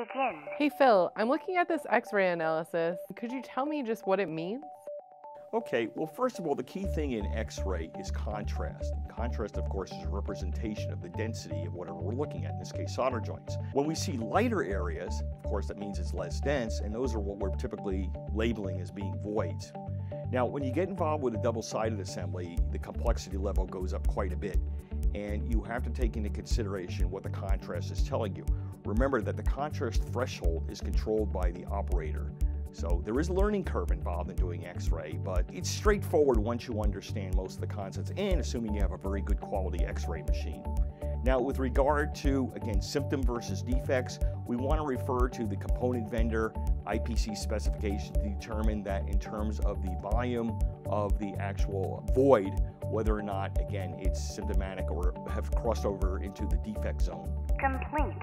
begin. Hey Phil, I'm looking at this X-ray analysis. Could you tell me just what it means? Okay, well, first of all, the key thing in X-ray is contrast. Contrast, of course, is a representation of the density of whatever we're looking at, in this case, solder joints. When we see lighter areas, of course, that means it's less dense, and those are what we're typically labeling as being voids. Now, when you get involved with a double-sided assembly, the complexity level goes up quite a bit, and you have to take into consideration what the contrast is telling you. Remember that the contrast threshold is controlled by the operator. So there is a learning curve involved in doing X-ray, but it's straightforward once you understand most of the concepts, and assuming you have a very good quality X-ray machine. Now, with regard to, again, symptom versus defects, we want to refer to the component vendor IPC specification to determine that in terms of the volume of the actual void, whether or not, again, it's symptomatic or have crossed over into the defect zone. Complete.